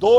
2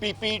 PP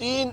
3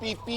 PP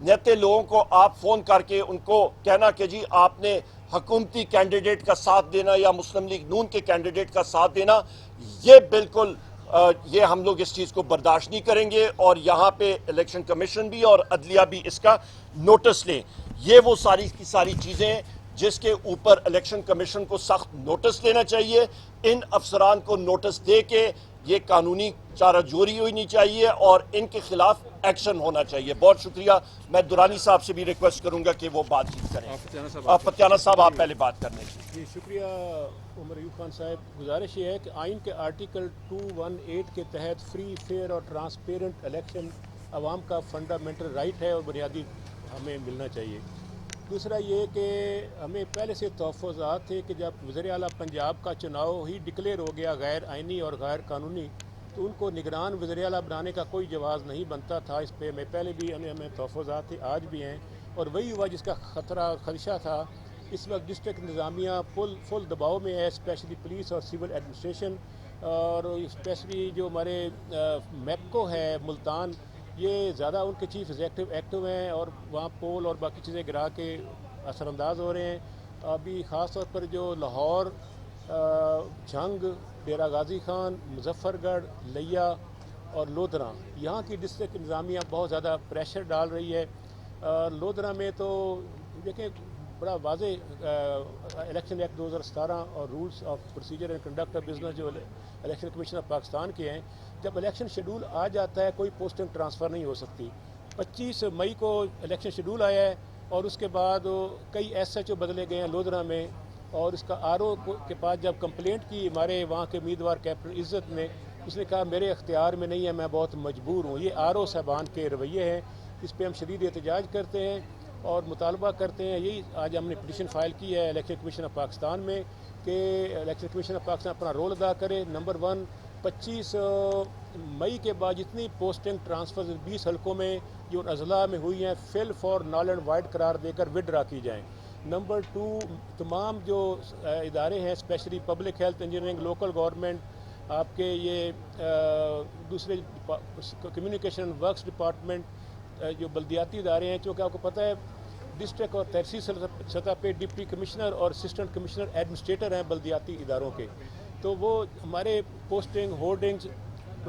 نیتے لوگوں کو آپ فون کر کے ان کو کہنا کہ جی آپ نے حکومتی کینڈیڈیٹ کا ساتھ دینا یا مسلم لیگ نون کے کینڈیڈیٹ کا ساتھ دینا، یہ بالکل یہ ہم لوگ اس چیز کو برداشت نہیں کریں گے، اور یہاں پہ الیکشن کمیشن بھی اور عدلیہ بھی اس کا نوٹس لیں۔ یہ وہ ساری کی ساری چیزیں ہیں جس کے اوپر الیکشن کمیشن کو سخت نوٹس لینا چاہیے، ان افسران کو نوٹس دے کے یہ قانونی چارہ جوری ہونی چاہیے اور ان کے خلاف ایکشن ہونا چاہیے۔ بہت شکریہ۔ میں دورانی صاحب سے بھی ریکویسٹ کروں گا کہ وہ بات چیت کریں۔ فتیانہ صاحب آپ پہلے بات کرنے کی۔ جی شکریہ عمر ایوب خان صاحب۔ گزارش یہ ہے کہ آئین کے آرٹیکل 218 کے تحت فری، فیئر اور ٹرانسپیرنٹ الیکشن عوام کا فنڈامنٹل رائٹ ہے اور بنیادی ہمیں ملنا چاہیے۔ دوسرا یہ کہ ہمیں پہلے سے تحفظات تھے کہ جب وزیر اعلیٰ پنجاب کا چناؤ ہی ڈکلیئر ہو گیا غیر آئینی اور غیر قانونی، تو ان کو نگران وزیر اعلیٰ بنانے کا کوئی جواز نہیں بنتا تھا۔ اس پہ ہمیں پہلے بھی ہمیں تحفظات تھے، آج بھی ہیں، اور وہی ہوا جس کا خدشہ تھا۔ اس وقت ڈسٹرکٹ انتظامیہ فل دباؤ میں ہے، اسپیشلی پولیس اور سول ایڈمنسٹریشن، اور اسپیشلی جو ہمارے میپکو ہے ملتان، یہ زیادہ ان کے چیف ایگزیکٹو ہیں اور وہاں پول اور باقی چیزیں گرا کے اثر انداز ہو رہے ہیں۔ ابھی خاص طور پر جو لاہور، جھنگ، ڈیرہ غازی خان، مظفر گڑھ، لیا اور لودھراں، یہاں کی ڈسٹرکٹ انتظامیہ بہت زیادہ پریشر ڈال رہی ہے۔ لودھراں میں تو دیکھیں بڑا واضح الیکشن ایکٹ 2017 اور rules of procedure and conduct of business جو الیکشن کمیشن آف پاکستان کے ہیں، جب الیکشن شیڈول آ جاتا ہے کوئی پوسٹنگ ٹرانسفر نہیں ہو سکتی۔ 25 مئی کو الیکشن شیڈول آیا ہے اور اس کے بعد کئی ایس ایچ او بدلے گئے ہیں لودھراں میں، اور اس کا آر او کے پاس جب کمپلینٹ کی ہمارے وہاں کے امیدوار کیپٹن عزت نے، اس نے کہا میرے اختیار میں نہیں ہے، میں بہت مجبور ہوں۔ یہ آر او صاحبان کے رویے ہیں، اس پہ ہم شدید احتجاج کرتے ہیں اور مطالبہ کرتے ہیں۔ یہی آج ہم نے پٹیشن فائل کی ہے الیکشن کمیشن آف پاکستان میں کہ الیکشن کمیشن آف پاکستان اپنا رول ادا کرے۔ نمبر 1، 25 مئی کے بعد جتنی پوسٹنگ ٹرانسفر 20 حلقوں میں جو اضلاع میں ہوئی ہیں فل فار نال اینڈ وائڈ قرار دے کر وڈرا کی جائیں۔ نمبر 2، تمام جو ادارے ہیں especially public health, engineering, local government, آپ کے یہ دوسرے کمیونیکیشن ورکس ڈپارٹمنٹ، جو بلدیاتی ادارے ہیں، چونکہ آپ کو پتہ ہے ڈسٹرکٹ اور تحصیل سطح پہ ڈپٹی کمشنر اور اسسٹنٹ کمشنر ایڈمنسٹریٹر ہیں بلدیاتی اداروں کے، تو وہ ہمارے پوسٹنگ، ہورڈنگز،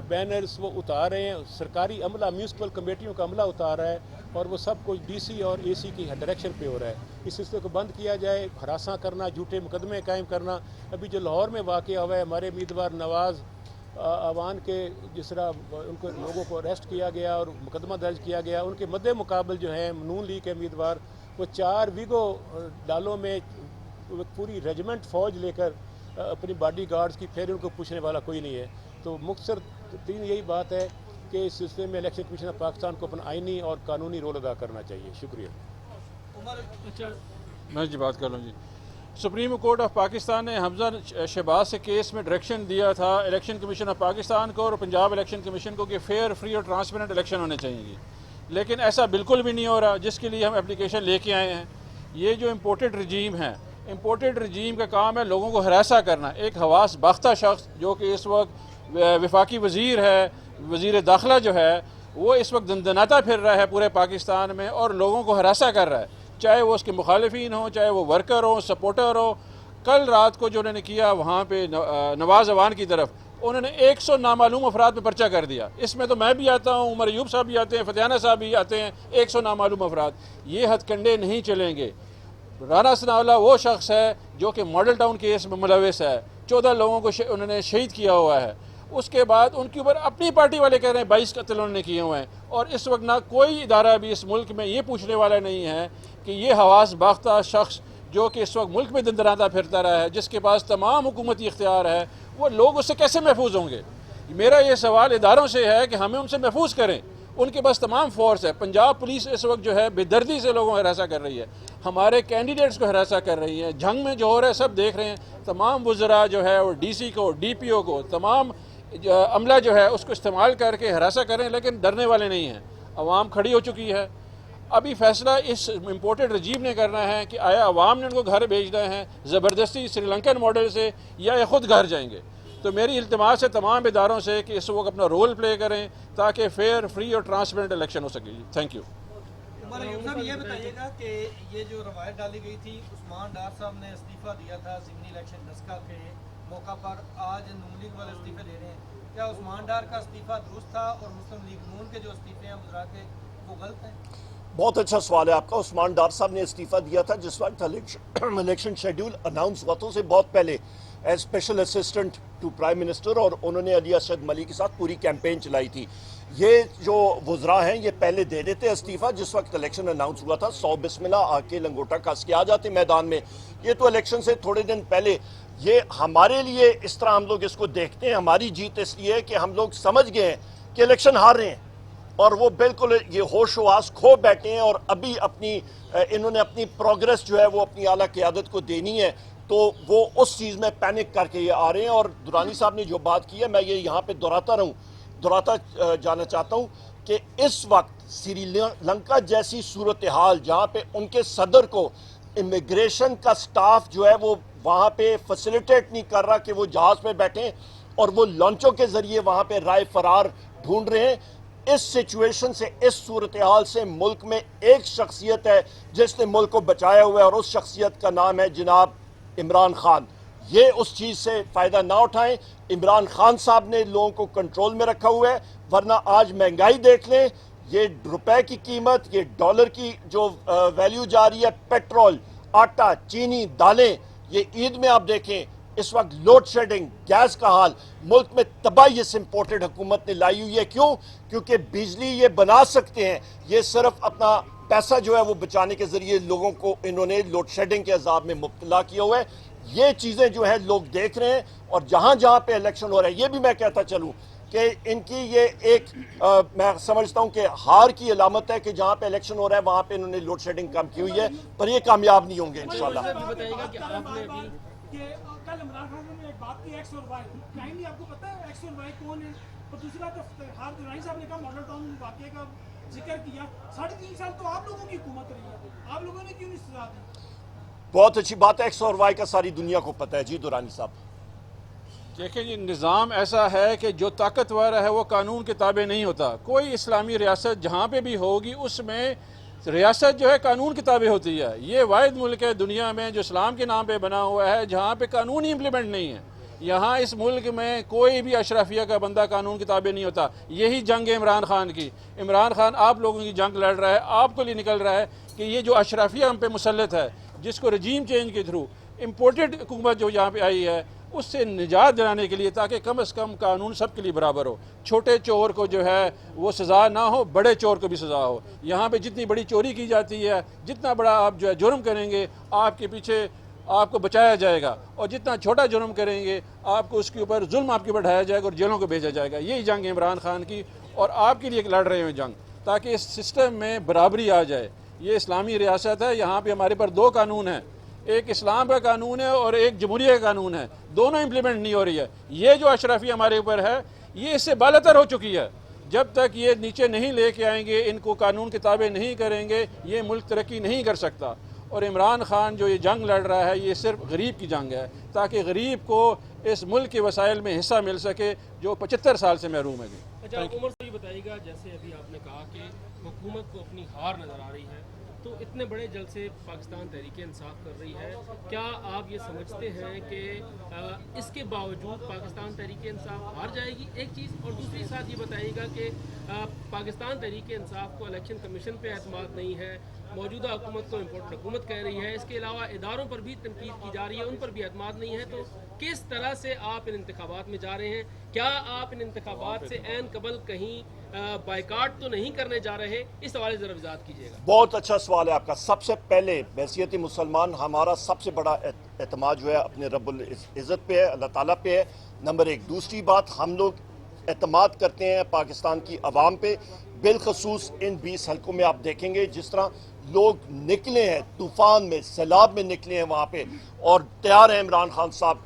بینرز وہ اتار رہے ہیں، سرکاری عملہ، میونسپل کمیٹیوں کا عملہ اتار رہا ہے، اور وہ سب کچھ ڈی سی اور اے سی کی ڈائریکشن پہ ہو رہا ہے۔ اس سلسلے کو بند کیا جائے، ہراساں کرنا، جھوٹے مقدمے قائم کرنا۔ ابھی جو لاہور میں واقعہ ہوا ہے، ہمارے امیدوار نواز اوان کے جس طرح ان کو لوگوں کو اریسٹ کیا گیا اور مقدمہ درج کیا گیا، ان کے مد مقابل جو ہیں نون لیگ کے امیدوار، وہ 4 ویگو ڈالوں میں پوری ریجمنٹ فوج لے کر اپنی باڈی گارڈز کی، پھر ان کو پوچھنے والا کوئی نہیں ہے۔ تو مختصر تین یہی بات ہے کہ اس سلسلے میں الیکشن کمیشن آف پاکستان کو اپنا آئینی اور قانونی رول ادا کرنا چاہیے۔ شکریہ۔ میں جی بات کر لوں جی۔ سپریم کورٹ آف پاکستان نے حمزہ شہباز کے کیس میں ڈائریکشن دیا تھا الیکشن کمیشن آف پاکستان کو اور پنجاب الیکشن کمیشن کو کہ فیئر، فری اور ٹرانسپیرنٹ الیکشن ہونے چاہیے جی، لیکن ایسا بالکل بھی نہیں ہو رہا، جس کے لیے ہم اپلیکیشن لے کے آئے ہیں۔ یہ جو امپورٹڈ رجیم ہے، امپورٹڈ رجیم کا کام ہے لوگوں کو ہراساں کرنا۔ ایک حواس باختہ شخص جو کہ اس وقت وفاقی وزیر ہے، وزیر داخلہ جو ہے، وہ اس وقت دندناتا پھر رہا ہے پورے پاکستان میں اور لوگوں کو ہراساں کر رہا ہے، چاہے وہ اس کے مخالفین ہوں، چاہے وہ ورکر ہوں، سپورٹر ہوں۔ کل رات کو جو انہوں نے کیا وہاں پہ نواز اوان کی طرف، انہوں نے 100 نامعلوم افراد پہ پرچہ کر دیا۔ اس میں تو میں بھی آتا ہوں، عمر ایوب صاحب بھی آتے ہیں، فتیانہ صاحب بھی آتے ہیں، 100 نامعلوم افراد۔ یہ ہتھ کنڈے نہیں چلیں گے۔ رانا ثناءاللہ وہ شخص ہے جو کہ ماڈل ٹاؤن کیس میں ملوث ہے، 14 لوگوں کو انہوں نے شہید کیا ہوا ہے۔ اس کے بعد ان کے اوپر اپنی پارٹی والے کہہ رہے ہیں 22 قتل انہوں نے کیے ہوئے ہیں، اور اس وقت نہ کوئی ادارہ بھی اس ملک میں یہ پوچھنے والا نہیں ہے کہ یہ حواس باختہ شخص جو کہ اس وقت ملک میں دندناتا پھرتا رہا ہے، جس کے پاس تمام حکومتی اختیار ہے، وہ لوگ اس سے کیسے محفوظ ہوں گے؟ میرا یہ سوال اداروں سے ہے کہ ہمیں ان سے محفوظ کریں۔ ان کے پاس تمام فورس ہے۔ پنجاب پولیس اس وقت جو ہے بے دردی سے لوگوں کو ہراساں کر رہی ہے، ہمارے کینڈیڈیٹس کو ہراساں کر رہی ہے۔ جنگ میں جو ہو رہا ہے سب دیکھ رہے ہیں، تمام وزراء جو ہے اور ڈی سی کو، ڈی پی او کو، تمام عملہ جو ہے اس کو استعمال کر کے ہراساں کریں، لیکن ڈرنے والے نہیں ہیں۔ عوام کھڑی ہو چکی ہے۔ ابھی فیصلہ اس امپورٹڈ رجیم نے کرنا ہے کہ آیا عوام نے ان کو گھر بھیجنا ہے زبردستی سری لنکن ماڈل سے، یا یہ خود گھر جائیں گے۔ تو میری التماس ہے تمام اداروں سے کہ اس وقت اپنا رول پلے کریں تاکہ فیئر، فری اور ٹرانسپیرنٹ الیکشن ہو سکے۔ Thank you. عمر ایوب صاحب یہ بتائیے گا کہ یہ جو روایت ڈالی گئی تھی عثمان ڈار صاحب نے استعفیٰ دیا تھا ضمنی الیکشن ڈسکا کے موقع پر، آج نون لیگ والے استعفے دے رہے ہیں، کیا عثمان ڈار کا استعفیٰ درست تھا اور مسلم لیگ نون کے جو استعفے ہیں وزراء کے وہ غلط ہیں؟ بہت اچھا سوال ہے آپ کا. عثمان ڈار صاحب نے استعفیٰ دیا تھا جس وقت الیکشن شیڈیول اناؤنس ہوا تھا سے بہت پہلے as special assistant to prime minister, اور انہوں نے علی اسد ملی کے ساتھ پوری کیمپین چلائی تھی. یہ جو وزراء ہیں یہ پہلے دے دیتے استعفیٰ جس وقت الیکشن اناؤنس ہوا تھا، 100 بسم اللہ آ کے لنگوٹا کس کے آ جاتے میدان میں. یہ تو الیکشن سے تھوڑے دن پہلے. یہ ہمارے لیے اس طرح ہم لوگ اس کو دیکھتے ہیں، ہماری جیت اس لیے ہے کہ ہم لوگ سمجھ گئے ہیں کہ الیکشن ہار رہے ہیں اور وہ بالکل یہ ہوش و آس کھو بیٹھے ہیں، اور ابھی انہوں نے اپنی پروگریس جو ہے وہ اپنی اعلیٰ قیادت کو دینی ہے، تو وہ اس چیز میں پینک کر کے یہ آ رہے ہیں. اور درانی صاحب نے جو بات کی ہے میں یہ یہاں پہ دہراتا جانا چاہتا ہوں کہ اس وقت سری لنکا جیسی صورتحال جہاں پہ ان کے صدر کو امیگریشن کا سٹاف جو ہے وہ وہاں پہ فیسیلیٹیٹ نہیں کر رہا کہ وہ جہاز پہ بیٹھیں اور وہ لانچوں کے ذریعے وہاں پہ رائے فرار ڈھونڈ رہے ہیں. اس سچویشن سے، اس صورتحال سے ملک میں ایک شخصیت ہے جس نے ملک کو بچایا ہوا ہے، اور اس شخصیت کا نام ہے جناب عمران خان. یہ اس چیز سے فائدہ نہ اٹھائیں. عمران خان صاحب نے لوگوں کو کنٹرول میں رکھا ہوا ہے، ورنہ آج مہنگائی دیکھ لیں، یہ روپے کی قیمت، یہ ڈالر کی جو ویلیو جا رہی ہے، پیٹرول، آٹا، چینی، دالیں، یہ عید میں آپ دیکھیں اس وقت لوڈ شیڈنگ، گیس کا حال، ملک میں تباہی اس امپورٹڈ حکومت نے لائی ہوئی ہے. کیوں؟ کیونکہ بجلی یہ بنا سکتے ہیں، یہ صرف اپنا پیسہ جو ہے وہ بچانے کے ذریعے لوگوں کو انہوں نے لوڈ شیڈنگ کے عذاب میں مبتلا کیا ہوا ہے. یہ چیزیں جو ہیں لوگ دیکھ رہے ہیں، اور جہاں جہاں پہ الیکشن ہو رہا ہے، یہ بھی میں کہتا چلوں کہ ان کی یہ ایک میں سمجھتا ہوں کہ ہار کی علامت ہے کہ جہاں پہ الیکشن ہو رہا ہے وہاں پہ انہوں نے لوڈ شیڈنگ کم کی ہوئی ہے، پر یہ کامیاب نہیں ہوں گے انشاءاللہ. بتائیے گا کہ آپ نے ابھی کہ کل عمران خان نے ایک بات کی ایکس اور وائی، کائنڈلی آپ کو پتہ ہے ایکس اور وائی کون ہے؟ اور دوسری بات افتخار درانی صاحب نے کہا ماڈل ٹاؤن واقعے کا ذکر کیا. 3.5 سال تو آپ لوگوں کی حکومت رہی ہے، آپ لوگوں نے کیوں نہیں سزا دی؟ بہت اچھی بات ہے. ایکس اور وائی کا ساری دنیا کو پتہ ہے. جی دورانی صاحب. دیکھیں جی، نظام ایسا ہے کہ جو طاقتور ہے وہ قانون کے تابع نہیں ہوتا. کوئی اسلامی ریاست جہاں پہ بھی ہوگی اس میں ریاست جو ہے قانون کے تابع ہوتی ہے. یہ واحد ملک ہے دنیا میں جو اسلام کے نام پہ بنا ہوا ہے جہاں پہ قانون ہی امپلیمنٹ نہیں ہے. یہاں اس ملک میں کوئی بھی اشرافیہ کا بندہ قانون کے تابع نہیں ہوتا. یہی جنگ ہے عمران خان کی. عمران خان آپ لوگوں کی جنگ لڑ رہا ہے، آپ کو لیے نکل رہا ہے کہ یہ جو اشرافیہ ہم پہ مسلط ہے، جس کو رجیم چینج کے تھرو امپورٹڈ حکومت جو یہاں پہ آئی ہے اس سے نجات دلانے کے لیے، تاکہ کم از کم قانون سب کے لیے برابر ہو. چھوٹے چور کو جو ہے وہ سزا نہ ہو، بڑے چور کو بھی سزا ہو. یہاں پہ جتنی بڑی چوری کی جاتی ہے، جتنا بڑا آپ جو ہے جرم کریں گے آپ کے پیچھے آپ کو بچایا جائے گا، اور جتنا چھوٹا جرم کریں گے آپ کو اس کے اوپر ظلم آپ کے اوپر ڈھایا جائے گا اور جیلوں کو بھیجا جائے گا. یہی جنگ ہے عمران خان کی، اور آپ کے لیے لڑ رہے ہیں جنگ تاکہ اس سسٹم میں برابری آ جائے. یہ اسلامی ریاست ہے، یہاں پہ ہمارے پر 2 قانون ہیں، ایک اسلام کا قانون ہے اور ایک جمہوریہ کا قانون ہے. دونوں امپلیمنٹ نہیں ہو رہی ہے. یہ جو اشرافی ہمارے اوپر ہے یہ اس سے بالاتر ہو چکی ہے. جب تک یہ نیچے نہیں لے کے آئیں گے، ان کو قانون کے تابع نہیں کریں گے، یہ ملک ترقی نہیں کر سکتا. اور عمران خان جو یہ جنگ لڑ رہا ہے یہ صرف غریب کی جنگ ہے، تاکہ غریب کو اس ملک کے وسائل میں حصہ مل سکے جو 75 سال سے محروم ہے. اچھا عمر سے یہ بتائیے گا، جیسے ابھی آپ نے کہا کہ حکومت کو اپنی ہار نظر آ رہی ہے، تو اتنے بڑے جلسے پاکستان تحریک انصاف کر رہی ہے، کیا آپ یہ سمجھتے ہیں کہ اس کے باوجود پاکستان تحریک انصاف ہار جائے گی؟ ایک چیز، اور دوسری ساتھ یہ بتائیے گا کہ پاکستان تحریک انصاف کو الیکشن کمیشن پہ اعتماد نہیں ہے، موجودہ حکومت کو امپورٹنٹ حکومت کہہ رہی ہے، اس کے علاوہ اداروں پر بھی تنقید کی جا رہی ہے، ان پر بھی اعتماد نہیں ہے، تو کس طرح سے آپ ان انتخابات میں جا رہے ہیں؟ کیا آپ ان انتخابات سے عین قبل کہیں بائیکاٹ تو نہیں کرنے جا رہے؟ اس حوالے سے ذرا وضاحت کیجیے گا. بہت اچھا سوال ہے آپ کا. سب سے پہلے بحیثیت مسلمان ہمارا سب سے بڑا اعتماد جو ہے اپنے رب العزت پہ ہے، اللہ تعالیٰ پہ ہے. نمبر 1. دوسری بات، ہم لوگ اعتماد کرتے ہیں پاکستان کی عوام پہ. بالخصوص ان 20 حلقوں میں آپ دیکھیں گے جس طرح لوگ نکلے ہیں، طوفان میں، سیلاب میں نکلے ہیں وہاں پہ، اور تیار ہیں عمران خان صاحب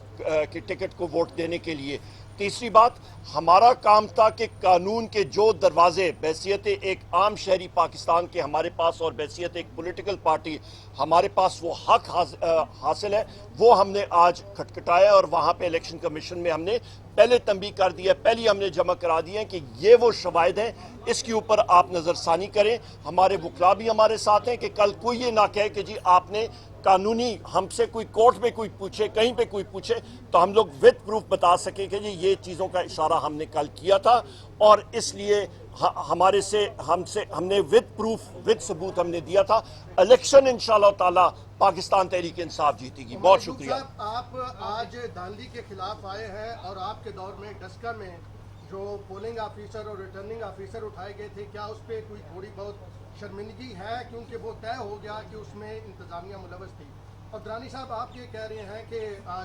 کی ٹکٹ کو ووٹ دینے کے لیے. تیسری بات، ہمارا کام تھا کہ قانون کے جو دروازے بحیثیت ایک عام شہری پاکستان کے ہمارے پاس اور بحیثیت ایک پولیٹیکل پارٹی ہمارے پاس وہ حق حاصل ہے، وہ ہم نے آج کھٹکھٹایا اور وہاں پہ الیکشن کمیشن میں ہم نے پہلے تنبیہ کر دیا، پہلی ہم نے جمع کرا دیا کہ یہ وہ شواہد ہیں، اس کے اوپر آپ نظر ثانی کریں۔ ہمارے وکلاء بھی ہمارے ساتھ ہیں کہ کل کوئی یہ نہ کہے کہ جی آپ نے قانونی ہم سے کوئی کورٹ میں کوئی پوچھے، کہیں پہ کوئی پوچھے تو ہم لوگ وتھ پروف بتا سکیں کہ جی یہ چیزوں کا اشارہ ہم نے کل کیا تھا، اور اس لیے ہم نے وتھ پروف وتھ ثبوت ہم نے دیا تھا۔ الیکشن انشاءاللہ تعالی پاکستان تحریک انصاف جیتے گی۔ بہت شکریہ۔ آپ آج دھاندلی کے خلاف آئے ہیں اور آپ کے دور میں ڈسکا میں جو پولنگ آفیسر اور ریٹرننگ آفیسر اٹھائے گئے تھے، کیا اس پہ کوئی تھوڑی بہت شرمندگی ہے؟ کیونکہ وہ طے ہو گیا کہ اس میں انتظامیہ ملوث تھی، اور درانی صاحب آپ یہ کہہ رہے ہیں کہ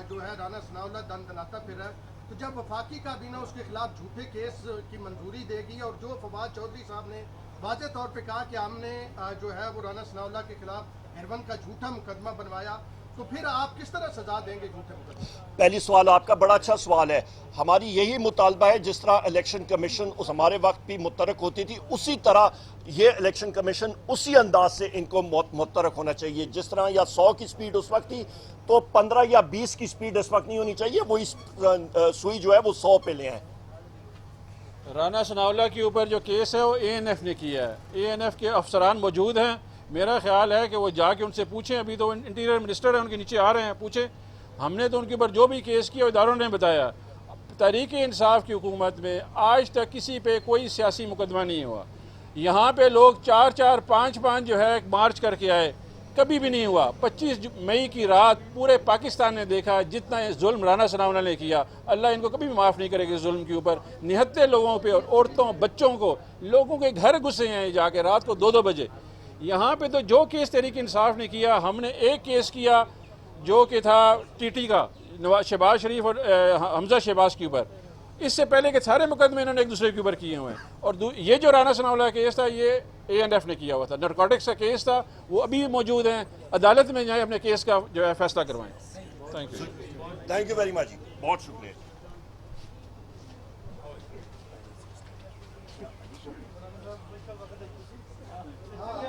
جو ہے رانا ثناء اللہ دن دناتا پھر رہا ہے، تو جب وفاقی کابینہ اس کے خلاف جھوٹے کیس کی منظوری دے گی، اور جو فواد چودھری صاحب نے واضح طور پہ کہا کہ ہم نے جو ہے وہ رانا ثناء اللہ کے خلاف ہیروین کا جھوٹا مقدمہ بنوایا، تو پھر آپ کس طرح سزا دیں گے جھوٹے مقدمے؟ پہلی سوال آپ کا بڑا اچھا سوال ہے۔ ہماری یہی مطالبہ ہے، جس طرح الیکشن کمیشن اس ہمارے وقت بھی مترک ہوتی تھی، اسی طرح یہ الیکشن کمیشن اسی انداز سے ان کو مترک ہونا چاہیے۔ جس طرح یا 100 کی سپیڈ اس وقت تھی تو 15 یا 20 کی سپیڈ اس وقت نہیں ہونی چاہیے، وہی سوئی جو ہے وہ 100 پہ لے آئیں۔ رانا ثناء اللہ کے اوپر جو کیس ہے وہ اے این ایف نے کیا ہے، اے این ایف کے افسران موجود ہیں، میرا خیال ہے کہ وہ جا کے ان سے پوچھیں، ابھی تو انٹیریئر منسٹر ہیں ان کے نیچے آ رہے ہیں، پوچھیں۔ ہم نے تو ان کے اوپر جو بھی کیس کیا اداروں نے بتایا۔ تحریک انصاف کی حکومت میں آج تک کسی پہ کوئی سیاسی مقدمہ نہیں ہوا، یہاں پہ لوگ 4 5 جو ہے مارچ کر کے آئے، کبھی بھی نہیں ہوا۔ 25 مئی کی رات پورے پاکستان نے دیکھا جتنا ظلم رانا ثناء اللہ نے کیا، اللہ ان کو کبھی بھی معاف نہیں کرے گا اس ظلم کے اوپر۔ نہتے لوگوں پہ اور عورتوں بچوں کو، لوگوں کے گھر گھسے ہیں جا کے رات کو 2 بجے۔ یہاں پہ تو جو کیس تحریک انصاف نے کیا، ہم نے ایک کیس کیا جو کہ تھا ٹی ٹی کا، شہباز شریف اور حمزہ شہباز کے اوپر، اس سے پہلے کے سارے مقدمے انہوں نے ایک دوسرے کے اوپر کیے ہوئے ہیں، اور یہ جو رانا ثناء اللہ کا کیس تھا یہ اے این ایف نے کیا ہوا تھا، نارکوٹکس کا کیس تھا، وہ ابھی بھی موجود ہیں، عدالت میں جائیں اپنے کیس کا جو ہے فیصلہ کروائیں۔ تھینک یو ویری مچ، بہت شکریہ۔ ہاں